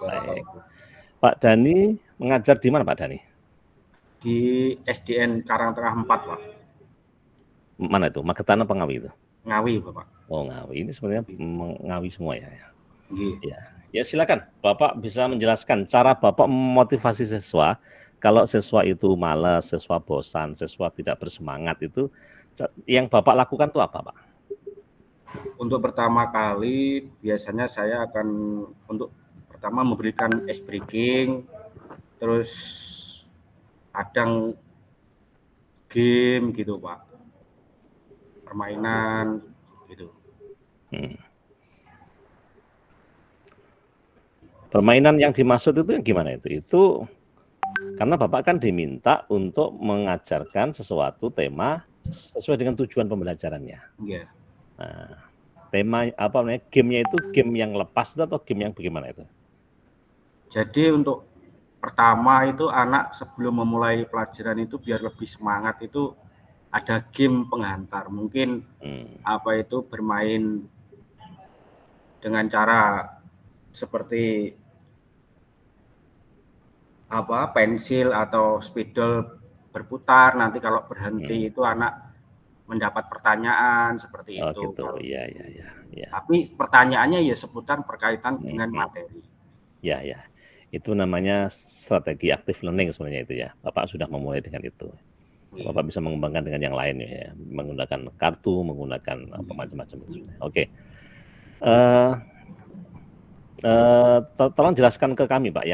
Baik. Pak Dani mengajar di mana Pak Dani? Di SDN Karangtengah 4, Pak. Mana itu? Magetan apa Ngawi itu? Ngawi, Bapak. Oh, Ngawi. Ini sebenarnya Ngawi semua ya. Iya. Ya, silakan. Bapak bisa menjelaskan cara Bapak memotivasi siswa. Kalau siswa itu malas, siswa bosan, siswa tidak bersemangat, itu yang Bapak lakukan itu apa, Pak? Untuk pertama kali biasanya saya akan pertama memberikan ice breaking, terus kadang game gitu, Pak, permainan gitu. Permainan yang dimaksud itu yang gimana itu? Itu karena Bapak kan diminta untuk mengajarkan sesuatu tema sesuai dengan tujuan pembelajarannya. Iya. Nah, tema apa namanya? Gamenya itu game yang lepas atau game yang bagaimana itu? Jadi untuk pertama itu anak sebelum memulai pelajaran itu biar lebih semangat itu ada game penghantar. Mungkin apa itu bermain dengan cara seperti apa pensil atau spidol berputar, nanti kalau berhenti itu anak mendapat pertanyaan seperti itu. Gitu. Iya. Tapi pertanyaannya ya seputar berkaitan dengan materi. Ya. Itu namanya strategi active learning sebenarnya itu ya. Bapak sudah memulai dengan itu. Bapak bisa mengembangkan dengan yang lain ya, menggunakan kartu, menggunakan apa macam-macam itu. Oke. Tolong jelaskan ke kami, Pak,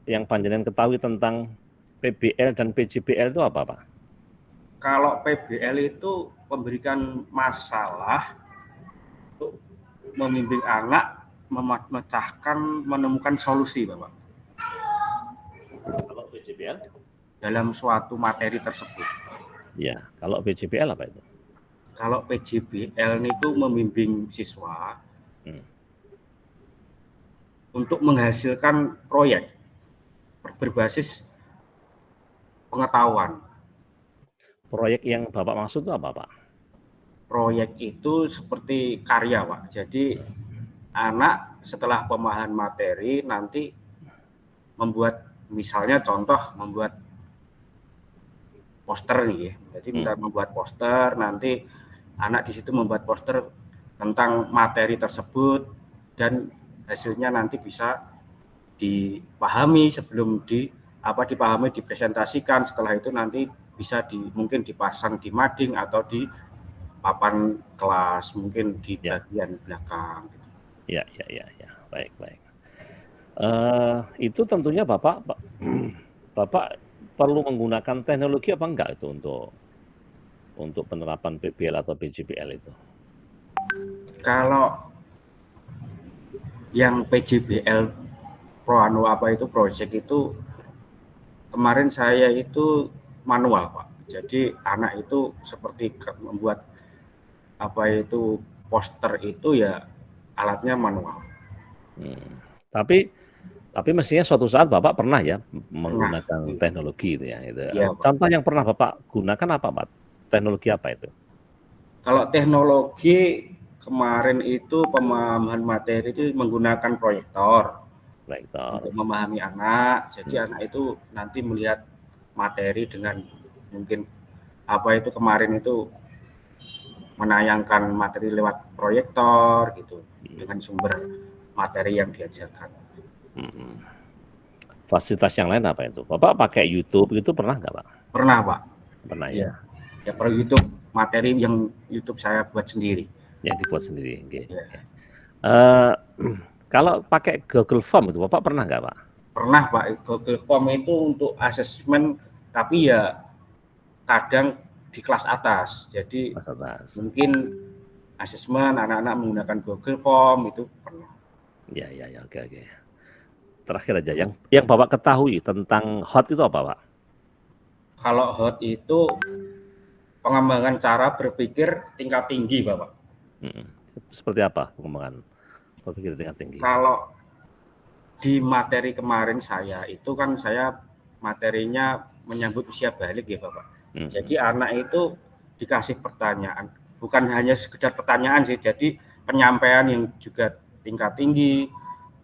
yang panjenengan ketahui tentang PBL dan PJBL itu apa, Pak? Kalau PBL itu memberikan masalah untuk membimbing anak memecahkan, menemukan solusi, Bapak. Kalau PJBL? Dalam suatu materi tersebut. Ya, kalau PJBL apa itu? Kalau PJBL itu membimbing siswa untuk menghasilkan proyek berbasis pengetahuan. Proyek yang Bapak maksud itu apa, Pak? Proyek itu seperti karya, Pak. Jadi anak setelah pemahaman materi nanti membuat, misalnya contoh membuat poster nih ya. Jadi kita membuat poster, nanti anak di situ membuat poster tentang materi tersebut dan hasilnya nanti bisa dipahami sebelum dipahami, dipresentasikan. Setelah itu nanti bisa mungkin dipasang di mading atau di papan kelas, mungkin di bagian belakang. Ya. Baik. Itu tentunya Bapak perlu menggunakan teknologi apa enggak itu untuk penerapan PBL atau PJBL itu? Kalau yang PJBL project itu kemarin saya itu manual, Pak. Jadi anak itu seperti membuat poster itu ya alatnya manual. Tapi mestinya suatu saat Bapak pernah ya menggunakan teknologi itu ya. Ya, contoh yang pernah Bapak gunakan apa, Pak? Teknologi apa itu? Kalau teknologi kemarin itu pemahaman materi itu menggunakan proyektor untuk memahami anak. Jadi anak itu nanti melihat materi dengan mungkin kemarin itu menayangkan materi lewat proyektor gitu dengan sumber materi yang diajarkan. Fasilitas yang lain apa itu? Bapak pakai YouTube itu pernah nggak, Pak? Pernah, Pak. Pernah ya. Ya, per YouTube, materi yang YouTube saya buat sendiri. Yang dibuat sendiri. Okay. Kalau pakai Google Form itu Bapak pernah nggak, Pak? Pernah, Pak. Google Form itu untuk asesmen, tapi ya kadang di kelas atas. Jadi mungkin asesmen anak-anak menggunakan Google Form itu pernah. Ya, oke. Terakhir aja, yang Bapak ketahui tentang HOT itu apa, Pak? Kalau HOT itu pengembangan cara berpikir tingkat tinggi, Bapak. Seperti apa pengembangan berpikir tingkat tinggi? Kalau di materi kemarin saya materinya menyambut usia balik ya, Bapak. Jadi anak itu dikasih pertanyaan, bukan hanya sekedar pertanyaan sih, jadi penyampaian yang juga tingkat tinggi,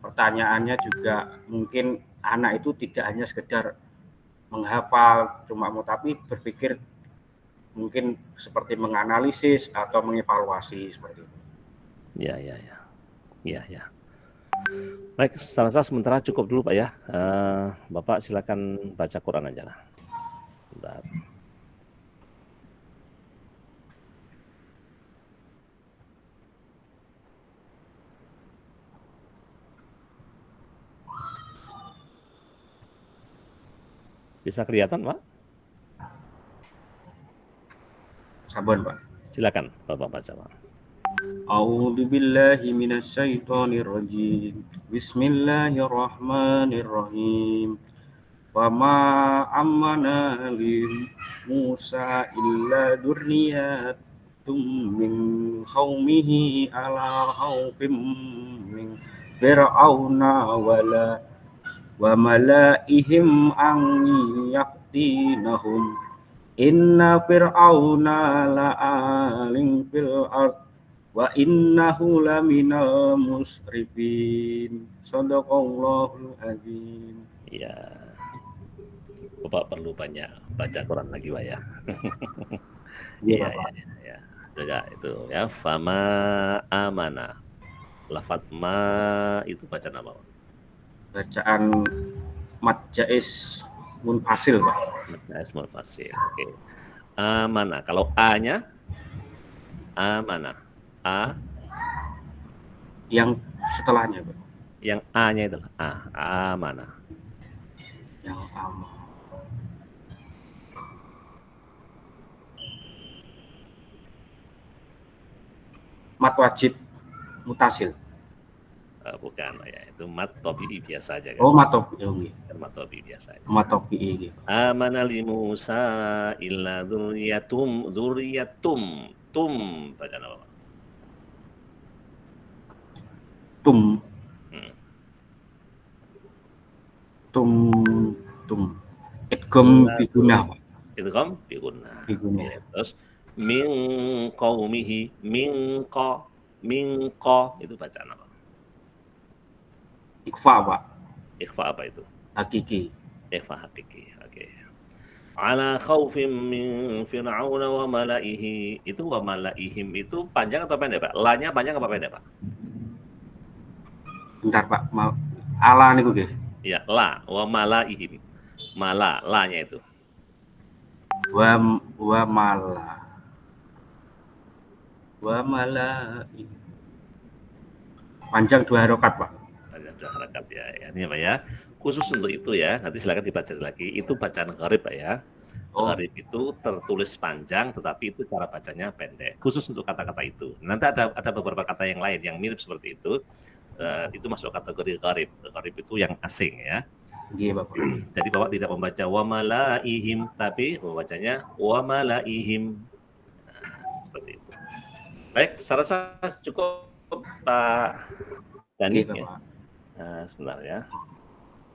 pertanyaannya juga mungkin anak itu tidak hanya sekedar menghafal cuma mau, tapi berpikir mungkin seperti menganalisis atau mengevaluasi seperti itu. Ya. Baik, saya rasa sementara cukup dulu Pak ya. Bapak silakan baca Quran aja lah. Bentar. Bisa kelihatan Pak? Sabar Pak. Silakan Bapak baca Pak. A'udzu billahi minasyaitonir rajim. Bismillahirrahmanirrahim. Wa ma amana li Musa illa dzurriyyatum min qaumihi ala khaufim min fir'auna wa malaihim an yaftinahum inna fir'auna la'alin fil ard wa innahu laminal musrifin. Shadaqallahul azim. Ya, Bapak perlu banyak baca Quran lagi Pak ya. Iya, Ya. Ya, itu ya. Fama amana. Lafat ma itu bacaan apa Pak? Bacaan mad jaiz munfasil Pak. Mad fasil. Oke. Amana. Kalau A-nya amana. A Yang setelahnya Pak. yang A-nya itu amana. Yang aman. Mad wajib mutasil. Bukan ya, itu mat tobi'i biasa aja kan. Oh, mad tobi'i. Mat tobi'i biasa aja. Mad tobi'i. Amana li Musa illa dzurriyyatum tum bacaan apa Pak? Tum. Idgham biguna. Idgham biguna. Ya, terus min qaumihi minqa itu bacaan apa? Ikhfa Pak. Ikhfa apa itu? Hakiki. Ikhfa hakiki. Oke. Ala khaufim min fir'auna wa malaihi. Itu wa malaihim itu panjang atau pendek Pak? La-nya panjang apa pendek Pak? Bentar Pak, ala niku nggih. Ya, la wa malaihim. Mala, la-nya itu. Wa mala. Panjang 2 harokat Pak. Panjang 2 harokat ya. Ini Pak ya. Khusus untuk itu ya, nanti silakan dibaca lagi. Itu bacaan gharib Pak ya. Gharib itu tertulis panjang, tetapi itu cara bacanya pendek. Khusus untuk kata-kata itu. Nanti ada beberapa kata yang lain yang mirip seperti itu. Itu masuk kategori gharib. Gharib itu yang asing ya. Iya Bapak. Jadi Bapak tidak membaca wa malaihim, tapi membacanya wa malaihim. Seperti itu. Baik, saya rasa cukup Pak Dani. Oke, Bapak. Sebentar ya.